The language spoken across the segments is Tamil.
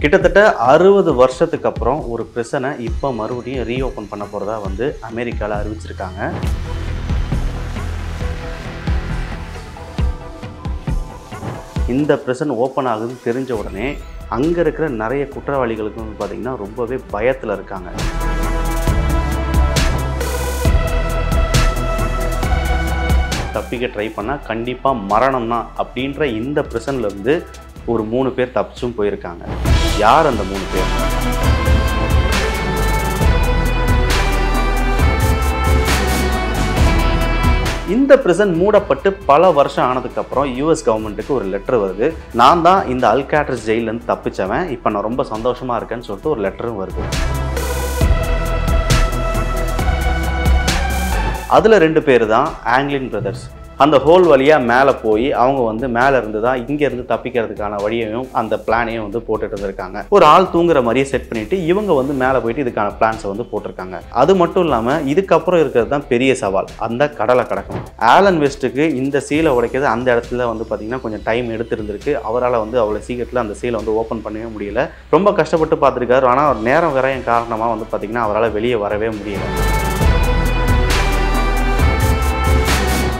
கிட்டத்தட்ட 60 வருஷத்துக்கு அப்புறம் ஒரு பிரிசனை இப்போ மறுபடியும் ரீஓப்பன் பண்ண போகிறதா வந்து அமெரிக்காவில் அறிவிச்சிருக்காங்க. இந்த பிரிசன் ஓப்பன் ஆகுதுன்னு தெரிஞ்ச உடனே அங்கே இருக்கிற நிறைய குற்றவாளிகளுக்கு வந்து பார்த்திங்கன்னா ரொம்பவே பயத்தில் இருக்காங்க. தப்பிக்க ட்ரை பண்ணால் கண்டிப்பாக மரணம் தான் அப்படின்ற இந்த பிரிசன்லேருந்து ஒரு 3 பேர் தப்பிச்சும் போயிருக்காங்க. யார் அந்த 3 பேர்? இந்த பிரிசன் மூடப்பட்டு பல வருஷம் ஆனதுக்கப்புறம் யூஎஸ் கவர்மெண்ட்டுக்கு ஒரு லெட்டர் வருது. நான் தான் இந்த அல்காட்ரஸ் ஜெயிலேருந்து தப்பிச்சவன், இப்போ நான் ரொம்ப சந்தோஷமாக இருக்கேன்னு சொல்லிட்டு ஒரு லெட்டரும் வருது. அதில் 2 பேர் தான் ஆங்கிலின் பிரதர்ஸ். அந்த ஹோல் வழியாக மேலே போய் அவங்க வந்து மேலே இருந்து தான் இங்கேருந்து தப்பிக்கிறதுக்கான வழியையும் அந்த பிளானையும் வந்து போட்டுட்டு இருந்திருக்காங்க. ஒரு ஆள் தூங்குற மாதிரியே செட் பண்ணிவிட்டு இவங்க வந்து மேலே போயிட்டு இதுக்கான பிளான்ஸை வந்து போட்டிருக்காங்க. அது மட்டும் இல்லாமல் இதுக்கப்புறம் இருக்கிறது தான் பெரிய சவால், அந்த கடலை கடக்கணும். ஆலன் வெஸ்ட்டுக்கு இந்த சீலை உடைக்கிறது அந்த இடத்துல வந்து பார்த்திங்கன்னா கொஞ்சம் டைம் எடுத்துருந்துருக்கு. அவரால் வந்து அவ்வளோ சீக்கிரத்தில் அந்த சீலை வந்து ஓப்பன் பண்ணவே முடியல. ரொம்ப கஷ்டப்பட்டு பார்த்துருக்காரு. ஆனால் நேரம் விரையும் காரணமாக வந்து பார்த்திங்கன்னா அவரால் வெளியே வரவே முடியல.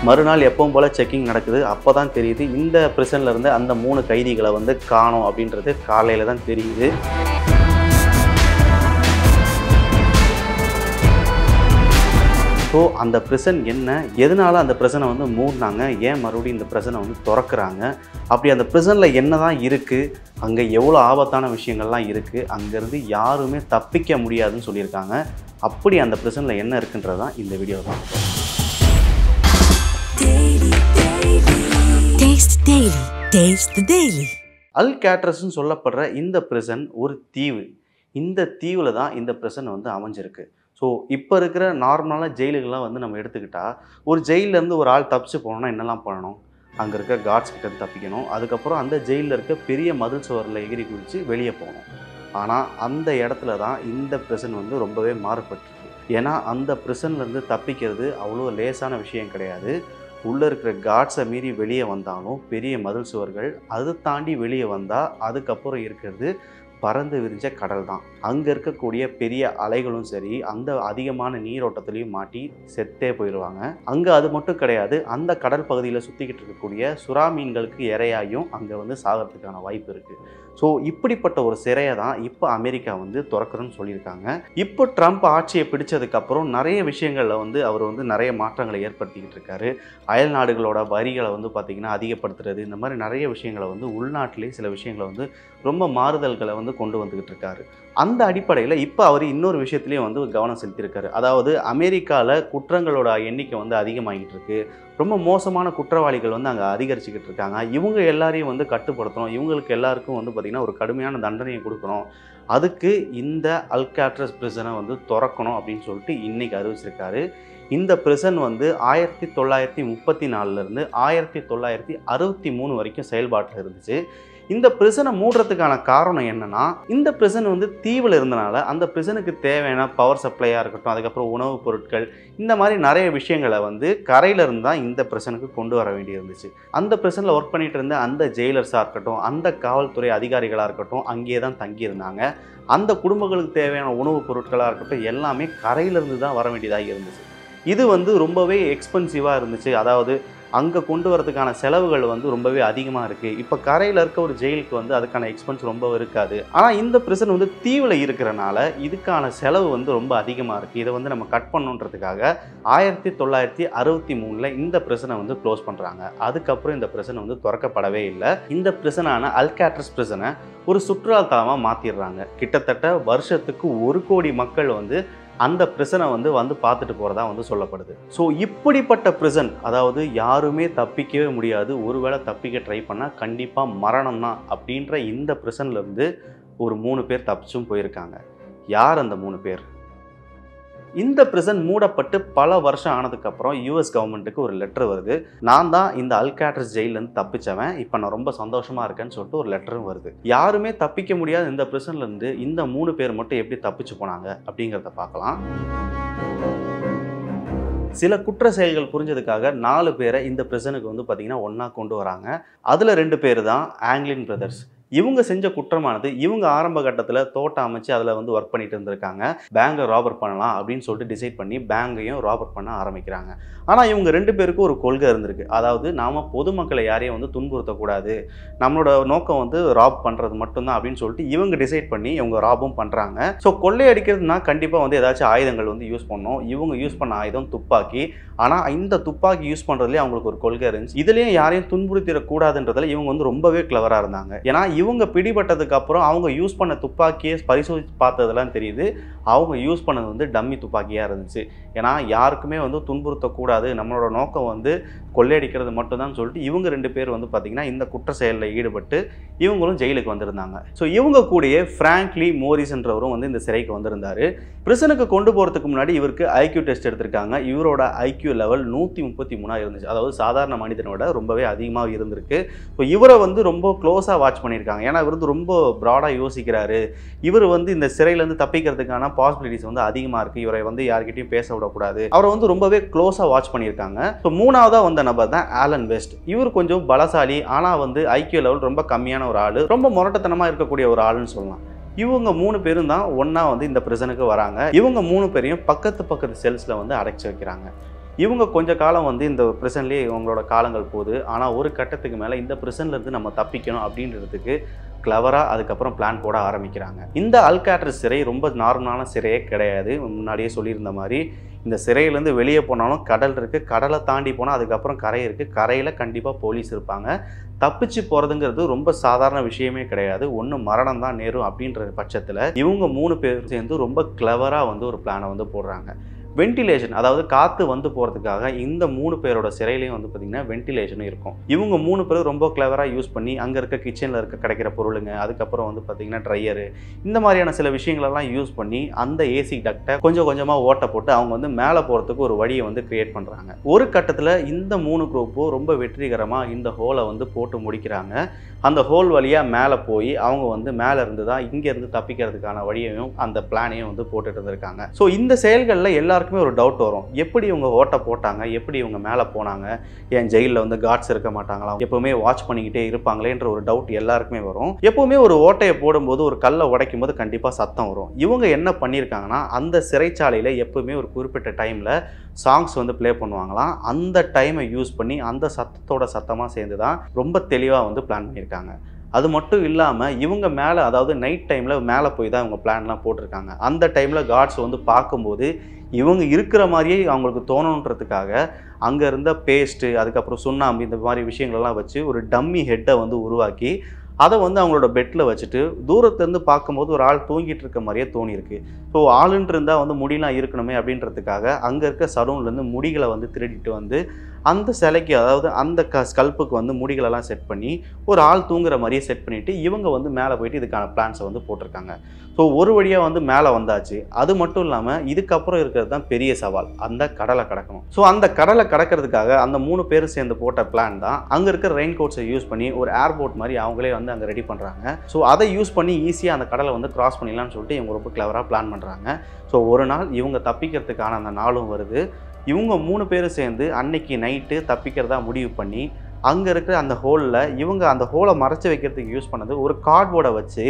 மறுநாள் எப்பவும் போல் செக்கிங் நடக்குது. அப்போ தான் தெரியுது இந்த பிரிசன்ல இருந்து அந்த 3 கைதிகளை வந்து காணோம் அப்படின்றது காலையில் தான் தெரியுது. ஸோ அந்த பிரிசன் என்ன, எதனால அந்த பிரிசனை வந்து மூடினாங்க, ஏன் மறுபடியும் இந்த பிரிசனை வந்து திறக்கிறாங்க, அப்படி அந்த பிரிசனில் என்ன தான் இருக்குது, அங்கே எவ்வளோ ஆபத்தான விஷயங்கள்லாம் இருக்குது, அங்கேருந்து யாருமே தப்பிக்க முடியாதுன்னு சொல்லியிருக்காங்க. அப்படி அந்த பிரிசனில் என்ன இருக்குன்றது தான் இந்த வீடியோ தான். அல்காட்ரஸ்ன்னு சொல்லப்படுற இந்த பிரிசன் ஒரு தீவு. இந்த தீவில் தான் இந்த பிரிசன் வந்து அமைஞ்சிருக்கு. ஸோ இப்போ இருக்கிற நார்மலான ஜெயிலுகள்லாம் வந்து நம்ம எடுத்துக்கிட்டால், ஒரு ஜெயிலேருந்து ஒரு ஆள் தப்பிச்சு போகணுன்னா என்னெல்லாம் பண்ணணும்? அங்கே இருக்க கார்ட்ஸ் கிட்ட தப்பிக்கணும். அதுக்கப்புறம் அந்த ஜெயிலில் இருக்க பெரிய மதில் சுவரில் எகிரி குதித்து வெளியே போகணும். ஆனால் அந்த இடத்துல தான் இந்த பிரிசன் வந்து ரொம்பவே மாறுபட்டுருக்கு. ஏன்னா அந்த பிரிசன்லேருந்து தப்பிக்கிறது அவ்வளோ லேசான விஷயம் கிடையாது. உள்ளே இருக்கிற காட்ஸை மீறி வெளியே வந்தாலும் பெரிய மதில் சுவர்கள், அதை தாண்டி வெளியே வந்தால் அதுக்கப்புறம் இருக்கிறது பறந்து விரிஞ்ச கடல் தான். அங்கே இருக்கக்கூடிய பெரிய அலைகளும் சரி, அந்த அதிகமான நீரோட்டத்துலேயும் மாட்டி செத்தே போயிடுவாங்க. அங்கே அது மட்டும் கிடையாது, அந்த கடல் பகுதியில் சுற்றிக்கிட்டு இருக்கக்கூடிய சுறா மீன்களுக்கு இரையாயும் அங்கே வந்து சாகிறதுக்கான வாய்ப்பு இருக்குது. ஸோ இப்படிப்பட்ட ஒரு சிறையை தான் இப்போ அமெரிக்கா வந்து திறக்கிறோன்னு சொல்லியிருக்காங்க. இப்போ ட்ரம்ப் ஆட்சியை பிடிச்சதுக்கப்புறம் நிறைய விஷயங்களில் வந்து அவர் வந்து நிறைய மாற்றங்களை ஏற்படுத்திக்கிட்டு இருக்காரு. அயல் நாடுகளோட வரிகளை வந்து பார்த்திங்கன்னா அதிகப்படுத்துறது, இந்த மாதிரி நிறைய விஷயங்களை வந்து உள்நாட்டிலே சில விஷயங்களை வந்து ரொம்ப மாறுதல்களை வந்து கொண்டு வந்துக்கிட்டு இருக்காரு. அந்த அடிப்படையில் இப்போ அவர் இன்னொரு விஷயத்துலேயும் வந்து கவனம் செலுத்தியிருக்காரு. அதாவது அமெரிக்காவில் குற்றங்களோட எண்ணிக்கை வந்து அதிகமாகிட்டு இருக்கு. ரொம்ப மோசமான குற்றவாளிகள் வந்து அங்கே அதிகரிச்சுக்கிட்டு இருக்காங்க. இவங்க எல்லாரையும் வந்து கட்டுப்படுத்தணும். இவங்களுக்கு எல்லாருக்கும் வந்து பார்த்திங்கன்னா ஒரு கடுமையான தண்டனையை கொடுக்கணும். அதுக்கு இந்த அல்காட்ரஸ் பிரிசனை வந்து திறக்கணும் அப்படின்னு சொல்லிட்டு இன்றைக்கி அறிவிச்சிருக்காரு. இந்த பிரிசன் வந்து 1934 1963 வரைக்கும் செயல்பாட்டில் இருந்துச்சு. இந்த பிரிசனை மூடுறதுக்கான காரணம் என்னன்னா, இந்த பிரிசன் வந்து தீவில் இருந்தனால அந்த பிரிசனுக்கு தேவையான பவர் சப்ளையாக இருக்கட்டும், அதுக்கப்புறம் உணவுப் பொருட்கள், இந்த மாதிரி நிறைய விஷயங்களை வந்து கரையிலிருந்து தான் இந்த பிரிசனுக்கு கொண்டு வர வேண்டி இருந்துச்சு. அந்த பிரிசனில் ஒர்க் பண்ணிட்டு இருந்த அந்த ஜெயிலர்ஸாக இருக்கட்டும், அந்த காவல்துறை அதிகாரிகளாக இருக்கட்டும், அங்கேயே தான் தங்கியிருந்தாங்க. அந்த குடும்பங்களுக்கு தேவையான உணவுப் பொருட்களாக இருக்கட்டும் எல்லாமே கரையிலிருந்து தான் வர வேண்டியதாக இருந்துச்சு. இது வந்து ரொம்பவே எக்ஸ்பென்சிவாக இருந்துச்சு. அதாவது அங்கே கொண்டு வரதுக்கான செலவுகள் வந்து ரொம்பவே அதிகமாக இருக்குது. இப்போ கரையில் இருக்க ஒரு ஜெயிலுக்கு வந்து அதுக்கான எக்ஸ்பென்ஸ் ரொம்ப இருக்காது. ஆனால் இந்த பிரிசன் வந்து தீவில் இருக்கிறனால இதுக்கான செலவு வந்து ரொம்ப அதிகமாக இருக்குது. இதை வந்து நம்ம கட் பண்ணணுன்றதுக்காக 1963 இந்த பிரிசனை வந்து க்ளோஸ் பண்ணுறாங்க. அதுக்கப்புறம் இந்த பிரிசன் வந்து திறக்கப்படவே இல்லை. இந்த பிரிசனான அல்காட்ரஸ் பிரிசனை ஒரு சுற்றுலாத்தலமாக மாற்றிடுறாங்க. கிட்டத்தட்ட வருஷத்துக்கு 1 கோடி மக்கள் வந்து அந்த பிரிசனை வந்து பார்த்துட்டு போகிறதா வந்து சொல்லப்படுது. ஸோ இப்படிப்பட்ட பிரிசன், அதாவது யாருமே தப்பிக்கவே முடியாது, ஒருவேளை தப்பிக்க ட்ரை பண்ணால் கண்டிப்பாக மரணம் தான் அப்படின்ற இந்த பிரிசன்லேருந்து ஒரு 3 பேர் தப்பிச்சும் போயிருக்காங்க. யார் அந்த 3 பேர்? இந்த பிரிசன் மூடப்பட்டு பல வருஷம் ஆனதுக்கப்புறம் யூஎஸ் கவர்மெண்ட்டுக்கு ஒரு லெட்டர் வருது. நான் தான் இந்த அல்காட்ரஸ் ஜெயிலேருந்து தப்பிச்சவன், இப்போ நான் ரொம்ப சந்தோஷமாக இருக்கேன்னு சொல்லிட்டு ஒரு லெட்டரும் வருது. யாருமே தப்பிக்க முடியாத இந்த பிரிசன்லேருந்து இந்த 3 பேர் மட்டும் எப்படி தப்பிச்சு போனாங்க அப்படிங்கிறத பார்க்கலாம். சில குற்ற செயல்கள் புரிஞ்சதுக்காக 4 பேரை இந்த பிரிசனுக்கு வந்து பார்த்திங்கன்னா ஒன்றா கொண்டு வராங்க. அதில் 2 பேர் தான் ஆங்கிலின் பிரதர்ஸ். இவங்க செஞ்ச குற்றமானது இவங்க ஆரம்ப கட்டத்தில் தோட்டம் அமைச்சு அதில் வந்து ஒர்க் பண்ணிட்டு இருந்திருக்காங்க. பேங்கை ராபர் பண்ணலாம் அப்படின்னு சொல்லிட்டு டிசைட் பண்ணி பேங்கையும் ராபர் பண்ண ஆரம்பிக்கிறாங்க. ஆனால் இவங்க 2 பேருக்கும் ஒரு கொள்கை இருந்திருக்கு. அதாவது நாம் பொதுமக்களை யாரையும் வந்து துன்புறுத்தக்கூடாது, நம்மளோட நோக்கம் வந்து ராப் பண்ணுறது மட்டும்தான் அப்படின்னு சொல்லிட்டு இவங்க டிசைட் பண்ணி இவங்க ராபும் பண்ணுறாங்க. ஸோ கொள்ளையடிக்கிறதுனா கண்டிப்பாக வந்து ஏதாச்சும் ஆயுதங்கள் வந்து யூஸ் பண்ணணும். இவங்க யூஸ் பண்ண ஆயுதம் துப்பாக்கி. ஆனால் இந்த துப்பாக்கி யூஸ் பண்ணுறதுலேயே அவங்களுக்கு ஒரு கொள்கை இருந்துச்சு. இதுலேயும் யாரையும் துன்புறுத்திடக்கூடாதுன்றதுல இவங்க வந்து ரொம்பவே கிளவராக இருந்தாங்க. ஏன்னா இவங்க பிடிபட்டதுக்கு அப்புறம் அவங்க யூஸ் பண்ண துப்பாக்கியை பரிசோதித்து பார்த்ததெல்லாம் தெரியுது, அவங்க யூஸ் பண்ணது வந்து டம்மி துப்பாக்கியாக இருந்துச்சு. ஏன்னா யாருக்குமே வந்து துன்புறுத்தக்கூடாது, நம்மளோட நோக்கம் வந்து கொள்ளையடிக்கிறது மட்டும்தான் சொல்லிட்டு இவங்க 2 பேர் வந்து பார்த்திங்கன்னா இந்த குற்ற செயலில் ஈடுபட்டு இவங்களும் ஜெயிலுக்கு வந்திருந்தாங்க. ஸோ இவங்க கூடயே ஃப்ராங்க்லி மோரிஸ்ன்றவரும் வந்து இந்த சிறைக்கு வந்திருந்தார். பிரிசனுக்கு கொண்டு போகிறதுக்கு முன்னாடி இவருக்கு ஐக்யூ டெஸ்ட் எடுத்திருக்காங்க. இவரோட ஐக்யூ லெவல் 133 இருந்துச்சு. அதாவது சாதாரண மனிதனோட ரொம்பவே அதிகமாக இருந்திருக்கு. ஸோ இவரை வந்து ரொம்ப க்ளோஸாக வாட்ச் பண்ணியிருக்காங்க. ஏன்னா இவர் வந்து ரொம்ப ப்ராடாக யோசிக்கிறாரு. இவர் வந்து இந்த சிறையிலேருந்து தப்பிக்கிறதுக்கான பாசிபிலிட்டிஸ் வந்து அதிகமாக இருக்குது. இவரை வந்து யார்கிட்டையும் பேச விடக்கூடாது. அவரை வந்து ரொம்பவே க்ளோஸாக வாட்ச் பண்ணியிருக்காங்க. ஸோ 3ஆவதாக வந்த நபர் தான் ஆலன் வெஸ்ட். இவர் கொஞ்சம் பலசாலி, ஆனால் வந்து ஐக்யூ லெவல் ரொம்ப கம்மியான ஒரு ஆள், ரொம்ப முரட்டத்தனமாக இருக்கக்கூடிய ஒரு ஆளுன்னு சொல்லலாம். இவங்க 3 பேரும் தான் ஒன்றா வந்து இந்த பிரிசனுக்கு வராங்க. இவங்க 3 பேரையும் பக்கத்து செல்ஸில் வந்து அடைச்சி வைக்கிறாங்க. இவங்க கொஞ்ச காலம் வந்து இந்த பிரிசன்லேயே இவங்களோட காலங்கள் போகுது. ஆனால் ஒரு கட்டத்துக்கு மேலே இந்த பிரிசன்லேருந்து நம்ம தப்பிக்கணும் அப்படின்றதுக்கு கிளவராக அதுக்கப்புறம் பிளான் போட ஆரம்பிக்கிறாங்க. இந்த அல்காட்ரஸ் சிறை ரொம்ப நார்மலான சிறையே கிடையாது. முன்னாடியே சொல்லியிருந்த மாதிரி இந்த சிறையிலேருந்து வெளியே போனாலும் கடல் இருக்குது, கடலை தாண்டி போனால் அதுக்கப்புறம் கரை இருக்குது, கரையில் கண்டிப்பாக போலீஸ் இருப்பாங்க. தப்பிச்சு போகிறதுங்கிறது ரொம்ப சாதாரண விஷயமே கிடையாது. ஒன்று மரணம் தான் நேரும் அப்படின்ற பட்சத்தில் இவங்க 3 பேர் சேர்ந்து ரொம்ப கிளவராக வந்து ஒரு பிளானை வந்து போடுறாங்க. வென்டிலேஷன், அதாவது காற்று வந்து போகிறதுக்காக இந்த 3 பேரோட சிறையிலையும் வந்து பார்த்திங்கன்னா வென்டிலேஷனும் இருக்கும். இவங்க 3 பேரும் ரொம்ப கிளவராக யூஸ் பண்ணி அங்கே இருக்க கிச்சனில் கிடைக்கிற பொருளுங்க, அதுக்கப்புறம் வந்து பார்த்திங்கன்னா ட்ரையரு, இந்த மாதிரியான சில விஷயங்களெல்லாம் யூஸ் பண்ணி அந்த ஏசி டக்டை கொஞ்சம் கொஞ்சமாக ஓட்ட போட்டு அவங்க வந்து மேலே போகிறதுக்கு ஒரு வழியை வந்து கிரியேட் பண்ணுறாங்க. ஒரு கட்டத்தில் இந்த 3 குரூப்பும் ரொம்ப வெற்றிகரமாக இந்த ஹோலை வந்து போட்டு முடிக்கிறாங்க. அந்த ஹோல் வழியாக மேலே போய் அவங்க வந்து மேலே இருந்து தான் இங்கேருந்து தப்பிக்கிறதுக்கான வழியையும் அந்த பிளானையும் வந்து போட்டுட்டு இருந்திருக்காங்க. ஸோ இந்த செயல்களில் எல்லாருக்குமே ஒரு டவுட் வரும். எப்படி இவங்க ஓட்டை போட்டாங்க, எப்படி இவங்க மேலே போனாங்க, ஏன் ஜெயிலில் வந்து கார்ட்ஸ் இருக்க மாட்டாங்களா, எப்போவுமே வாட்ச் பண்ணிக்கிட்டே இருப்பாங்களேன்ற ஒரு டவுட் எல்லாருக்குமே வரும். எப்போவுமே ஒரு ஓட்டையை போடும்போது ஒரு கல்லை உடைக்கும் போது கண்டிப்பாக சத்தம் வரும். இவங்க என்ன பண்ணியிருக்காங்கன்னா அந்த சிறைச்சாலையில் எப்போவுமே ஒரு குறிப்பிட்ட டைமில் சாங்ஸ் வந்து ப்ளே பண்ணுவாங்களாம். அந்த டைமை யூஸ் பண்ணி அந்த சத்தத்தோட சத்தமாக சேர்ந்து தான் ரொம்ப தெளிவாக வந்து பிளான் பண்ணியிருக்காங்க. அது மட்டும் இல்லாமல் இவங்க மேலே, அதாவது நைட் டைமில் மேலே போய் தான் இவங்க பிளான்லாம் போட்டிருக்காங்க. அந்த டைமில் கார்ட்ஸ் வந்து பார்க்கும்போது இவங்க இருக்கிற மாதிரியே அவங்களுக்கு தோணுன்றதுக்காக அங்கே இருந்த பேஸ்ட்டு, அதுக்கப்புறம் சுண்ணாம்பு, இந்த மாதிரி விஷயங்களெல்லாம் வச்சு ஒரு டம்மி ஹெட்டை வந்து உருவாக்கி அதை வந்து அவங்களோட பெட்டில் வச்சுட்டு தூரத்துலேருந்து பார்க்கும்போது ஒரு ஆள் தூங்கிட்டு இருக்க மாதிரியே தோணியிருக்கு. ஸோ ஆளுன்ட்டு இருந்தால் வந்து முடியெலாம் இருக்கணுமே அப்படின்றதுக்காக அங்கே இருக்க சலூன்லேருந்து முடிகளை வந்து திருடிட்டு வந்து அந்த சிலைக்கு, அதாவது அந்த ஸ்கல்ப்புக்கு வந்து முடிகளெல்லாம் செட் பண்ணி ஒரு ஆள் தூங்குற மாதிரியே செட் பண்ணிவிட்டு இவங்க வந்து மேலே போயிட்டு இதுக்கான பிளான்ஸை வந்து போட்டிருக்காங்க. ஸோ ஒரு வழியாக வந்து மேலே வந்தாச்சு. அது மட்டும் இல்லாமல் இதுக்கப்புறம் இருக்கிறது தான் பெரிய சவால், அந்த கடலை கடக்கணும். ஸோ அந்த கடலை கடக்கிறதுக்காக அந்த 3 பேரும் சேர்ந்து போட்ட பிளான் தான் அங்கே இருக்கிற ரெயின் கோட்ஸை யூஸ் பண்ணி ஒரு ஏர்போர்ட் மாதிரி அவங்களே வந்து அங்கே ரெடி பண்ணுறாங்க. ஸோ அதை யூஸ் பண்ணி ஈஸியாக அந்த கடலை வந்து கிராஸ் பண்ணிடலாம்னு சொல்லிட்டு இவங்க ரொம்ப கிளவராக பிளான் பண்ணுறாங்க. ஸோ ஒரு நாள் இவங்க தப்பிக்கிறதுக்கான அந்த நாளும் வருது. இவங்க 3 பேரும் சேர்ந்து அன்னைக்கு நைட்டு தப்பிக்கிறதா முடிவு பண்ணி அங்கே இருக்கிற அந்த ஹோலில் இவங்க அந்த ஹோலை மறைச்சி வைக்கிறதுக்கு யூஸ் பண்ணது ஒரு கார்ட்போர்டை வச்சு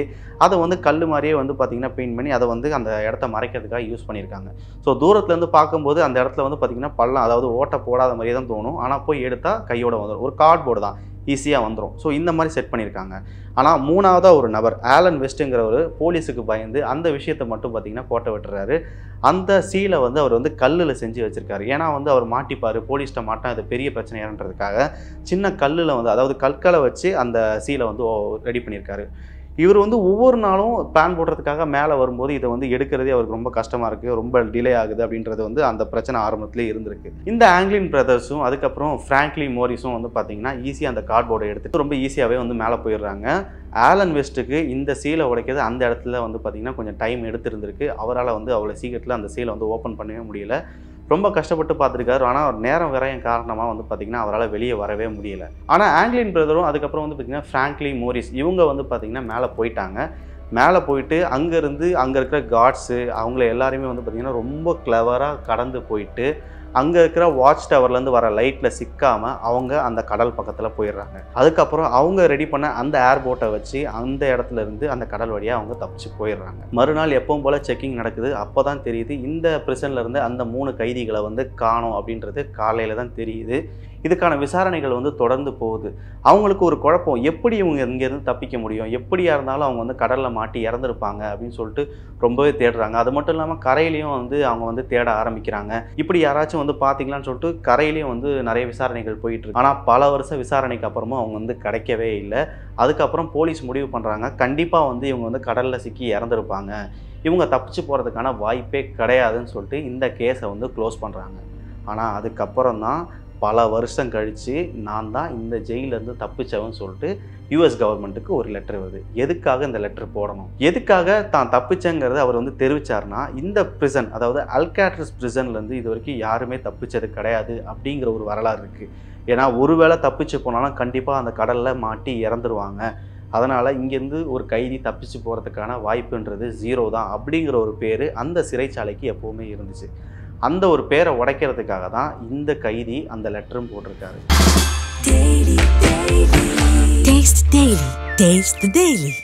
அதை வந்து கல் மாதிரியே வந்து பார்த்திங்கன்னா பெயிண்ட் பண்ணி அதை வந்து அந்த இடத்த மறைக்கிறதுக்காக யூஸ் பண்ணியிருக்காங்க. ஸோ தூரத்துலேருந்து பார்க்கும்போது அந்த இடத்துல வந்து பார்த்திங்கன்னா பள்ளம், அதாவது ஓட்டை போடாத மாதிரியே தான் தோணும். ஆனால் போய் எடுத்தால் கையோட வந்துடும். ஒரு கார்ட்போர்டு தான், ஈஸியாக வந்துடும். ஸோ இந்த மாதிரி செட் பண்ணியிருக்காங்க. ஆனால் 3ஆவதாக ஒரு நபர் ஆலன் வெஸ்ட்டுங்கிறவர் போலீஸுக்கு பயந்து அந்த விஷயத்தை மட்டும் பார்த்திங்கன்னா கோட்டை விட்டுறாரு. அந்த சீலை வந்து அவர் வந்து கல்லில் செஞ்சு வச்சுருக்காரு. ஏன்னா வந்து அவர் மாட்டிப்பார், போலீஸ்கிட்ட மாட்டால் அது பெரிய பிரச்சனையான்றதுக்காக சின்ன கல்லில் வந்து, அதாவது கற்களை வச்சு அந்த சீலை வந்து ரெடி பண்ணியிருக்காரு. இவர் வந்து ஒவ்வொரு நாளும் பிளான் போடுறதுக்காக மேலே வரும்போது இதை வந்து எடுக்கிறதே அவருக்கு ரொம்ப கஷ்டமாக இருக்குது, ரொம்ப டிலே ஆகுது அப்படின்றது வந்து அந்த பிரச்சனை ஆரம்பத்திலே இருந்திருக்கு. இந்த ஆங்கிலின் பிரதர்ஸும் அதுக்கப்புறம் ஃப்ராங்க்லி மோரிஸும் வந்து பார்த்திங்கன்னா ஈஸியாக அந்த கார்ட்போர்டை எடுத்துகிட்டு ரொம்ப ஈஸியாகவே வந்து மேலே போயிடுறாங்க. ஆலன் வெஸ்ட்டுக்கு இந்த சீலை உடைக்கிறது அந்த இடத்துல வந்து பார்த்திங்கன்னா கொஞ்சம் டைம் எடுத்துருந்துருக்கு. அவரால் வந்து அவ்வளோ சீக்கிரத்தில் அந்த சீலை வந்து ஓப்பன் பண்ணவே முடியல. ரொம்ப கஷ்டப்பட்டு பார்த்துருக்காரு. ஆனால் நேரம் விரயம் காரணமாக வந்து பார்த்திங்கன்னா அவரால் வெளியே வரவே முடியல. ஆனால் ஆங்கிலின் பிரதரும் அதுக்கப்புறம் வந்து பார்த்திங்கன்னா ஃப்ராங்க்லி மோரிஸ் இவங்க வந்து பார்த்திங்கன்னா மேலே போயிட்டாங்க. மேலே போயிட்டு அங்கேருந்து அங்கே இருக்கிற கார்ட்ஸு அவங்கள எல்லாருமே வந்து பார்த்திங்கன்னா ரொம்ப கிளவராக கடந்து போயிட்டு அங்கே இருக்கிற வாட்ச் டவர்லேருந்து வர லைட்டில் சிக்காமல் அவங்க அந்த கடல் பக்கத்தில் போயிடுறாங்க. அதுக்கப்புறம் அவங்க ரெடி பண்ண அந்த ஏர்போட்டை வச்சு அந்த இடத்துல இருந்து அந்த கடல் வழியாக அவங்க தப்பிச்சு போயிடுறாங்க. மறுநாள் எப்பவும் போல் செக்கிங் நடக்குது. அப்போ தான் தெரியுது இந்த பிரிசன்லேருந்து அந்த 3 கைதிகளை வந்து காணோம் அப்படின்றது காலையில் தான் தெரியுது. இதுக்கான விசாரணைகள் வந்து தொடர்ந்து போகுது. அவங்களுக்கு ஒரு குழப்பம், எப்படி இவங்க இங்கேருந்து தப்பிக்க முடியும், எப்படியா இருந்தாலும் அவங்க வந்து கடலில் மாட்டி இறந்துருப்பாங்க அப்படின்னு சொல்லிட்டு ரொம்பவே தேடுறாங்க. அது மட்டும் இல்லாமல் கரையிலையும் வந்து அவங்க வந்து தேட ஆரம்பிக்கிறாங்க. இப்படி யாராச்சும் வந்து பார்த்தீங்களான்னு சொல்லிட்டு கரையிலையும் வந்து நிறைய விசாரணைகள் போயிட்டு இருக்கு. ஆனால் பல வருஷம் விசாரணைக்கு அப்புறமும் அவங்க வந்து கிடைக்கவே இல்லை. அதுக்கப்புறம் போலீஸ் முடிவு பண்ணுறாங்க, கண்டிப்பாக வந்து இவங்க வந்து கடலில் சிக்கி இறந்துருப்பாங்க, இவங்க தப்பிச்சு போகிறதுக்கான வாய்ப்பே கிடையாதுன்னு சொல்லிட்டு இந்த கேஸை வந்து க்ளோஸ் பண்ணுறாங்க. ஆனால் அதுக்கப்புறம் தான் பல வருஷம் கழித்து நான் தான் இந்த ஜெயிலேருந்து தப்பிச்சவன்னு சொல்லிட்டு யூஎஸ் கவர்மெண்ட்டுக்கு ஒரு லெட்டர் வருது. எதுக்காக இந்த லெட்டர் போடணும், எதுக்காக தான் தப்பிச்சங்கிறத அவர் வந்து தெரிவித்தார்னா, இந்த பிரிசன், அதாவது அல்காட்ரஸ் பிரிசன்லேருந்து இது வரைக்கும் யாருமே தப்பிச்சது கிடையாது அப்படிங்கிற ஒரு வரலாறு இருக்குது. ஏன்னா ஒருவேளை தப்பிச்சு போனாலும் கண்டிப்பாக அந்த கடலில் மாட்டி இறந்துருவாங்க. அதனால் இங்கேருந்து ஒரு கைதி தப்பிச்சு போகிறதுக்கான வாய்ப்புன்றது 0 தான் அப்படிங்கிற ஒரு பேர் அந்த சிறைச்சாலைக்கு எப்போவுமே இருந்துச்சு. அந்த ஒரு பேரை உடைக்கிறதுக்காக தான் இந்த கைதி அந்த லெட்டரும் போட்டிருக்காரு. Taste the Daily.